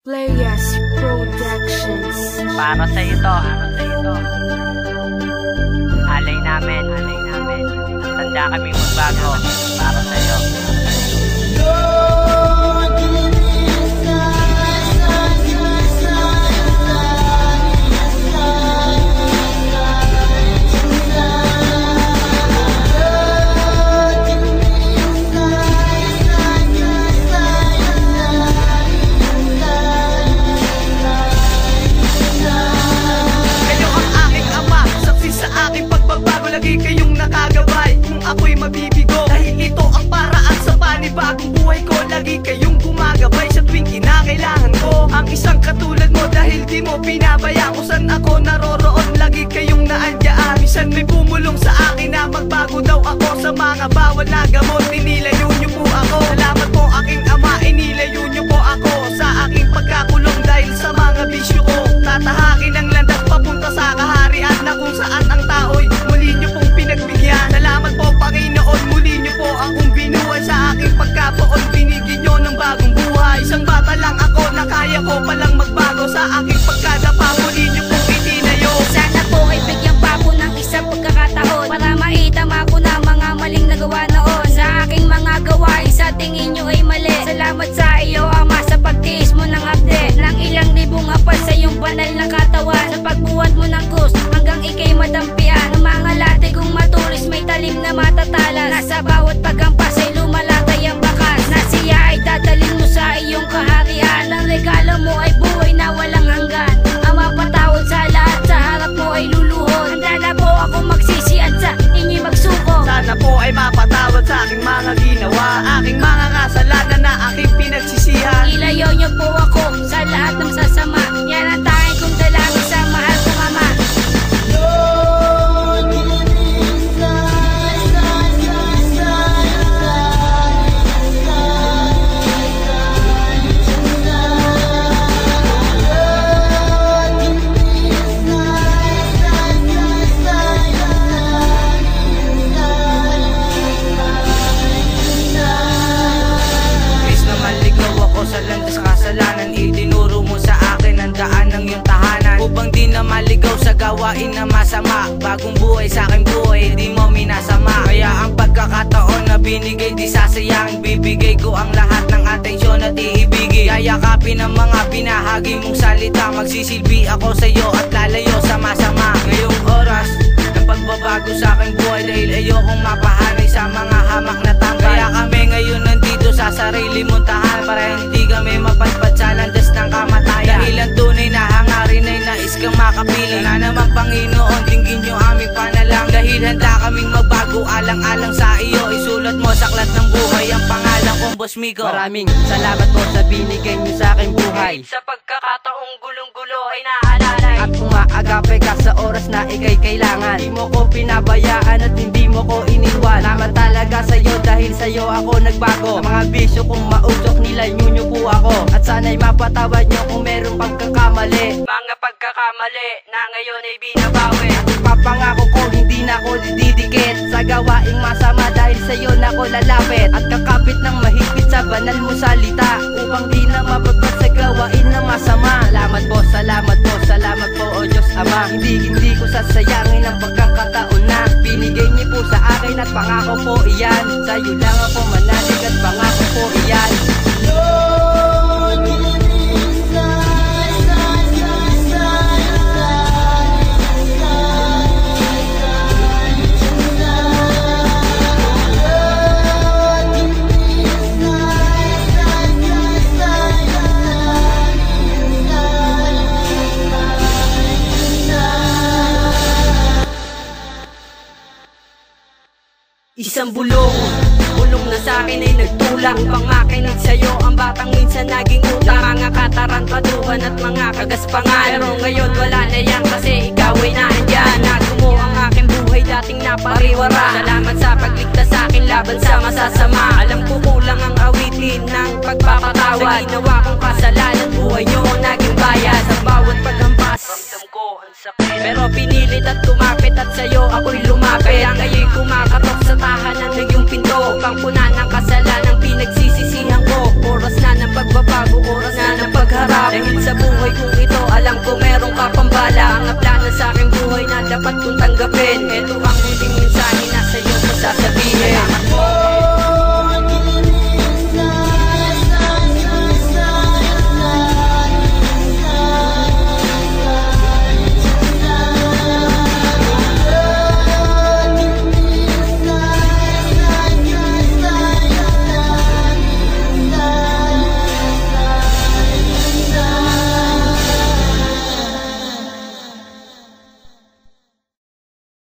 Playas Productions. Para sa ito, alay namin. Tanda kami magbago para sa iyo. Lagi kayong nakagabay kung ako'y mabibigo, dahil ito ang paraan sa panibagong buhay ko. Lagi kayong gumagabay sa tuwing kinakailangan ko ang isang katulad mo, dahil di mo pinabayaan kung saan ako naroroon. Lagi kayong naandyan, minsan may bumulong sa akin na magbago daw ako sa mga bawal na gamot. Inilayo niyo po ako, salamat po aking ama. Inilayo niyo po ako sa aking pagkakulong dahil sa mga bisyo ko. Tatahakin ang landas papunta sa kaharian na kung saan ang tao'y muli niyo pong pinagbigyan. Salamat po Panginoon, muli niyo po akong binuhay sa aking pagkapoon. Binigyan niyo ng bagong buhay. Isang bata lang ako na kaya ko palang magbago sa aking pagkadapa. Muli niyo pong itinayo. Sana po ay bigyan pa po ng isang pagkakataon para maitama ko na mga maling nagawa noon. Sa aking mga gawain sa tingin niyo ay mali. Salamat sa iyo Ama sa pagtiis mo ng update ng ilang libong apal sa iyong banal na katawan. Sa pagbuhat mo ng krus hanggang ikay madampian ng mga latigong matulis, may talim na matatalas. Nasa bawat paghampas ay lumalatay ang bakas na siya ay dadalhin mo sa iyong kaharian. Ang regalo mo ay buhay na walang hanggan. Ama, patawad sa lahat, sa harap mo ay luluhod. Handa na po ako magsisi at sa inyo'y magsuko. Sana po ay mapatawad sa aking mga ginawa, aking mga kasalanan na aking pinagsisihan. Ilayo niyo po ako sa lahat ng sasama. Yan ang tanging kong dalangin sa mahal kong Ama. Sa landas kasalanan, itinuro mo sa akin ang daan ng iyong tahanan, upang di na maligaw sa gawain na masama. Bagong buhay sa aking buhay, di mo minasama. Kaya ang pagkakataon na binigay di sasayang. Bibigay ko ang lahat ng atensyon at iibigin. Yayakapin ang mga binahagi mong salita. Magsisilbi ako sa iyo at lalayo sa masama. Ngayong oras ng pagbabago sa aking buhay, dahil ayokong mapahanay sa mga hamak na tambay. Kaya kami ngayon nandito sa sarili mong tahan, para hindi kami mapadpad sa landas ng kamatayan. Dahil ang tunay na hangarin ay nais kang makapili. Na naman Panginoon, dinggin niyo aming panalang, dahil handa kaming magbago alang-alang sa iyo. Isulat mo sa aklat ng buhay ang pangalan kong Boss Migo. Maraming salamat po sa binigay niyo sa aking buhay. Sa pagkakataong gulong-gulo ay naalalay, at umaagape ka sa oras na ikay kailangan. Hindi mo ko pinabayaan at hindi mo ko iniwan. Salamat talaga sa iyo, dahil sa iyo ako nagbago. Sa mga bisyo kong mausok, nilayo niyo po ako. At sana'y mapatawad niyo kung merong pagkakamali, mga pagkakamali na ngayon ay binabawi. Papangako ko hindi na ako didikit sa gawaing masama, dahil sa iyo na ako lalapit at kakapit ng mahigpit sa banal mo salita, upang di na mapagpas sa gawain na masama. Salamat po o Diyos Ama. Hindi ko sasayangin ang pagkakataon na binigay niyo po sa akin, at pangako po iyan. Sa iyo lang ako manalig at pangako po iyan. Isang bulong na sa akin ay nagtulak, upang makinig sa'yo ang batang minsan naging utang. Mga katarantaduhan at mga kagaspangan, pero ngayon wala na yan, kasi ikaw ay naandyan. Nago mo ang aking buhay, dating napariwara. Salamat sa pagligtas sa akin laban sa masasama. Alam ko kulang ang awitin ng pagpapatawad sa ginawa kong kasalanan.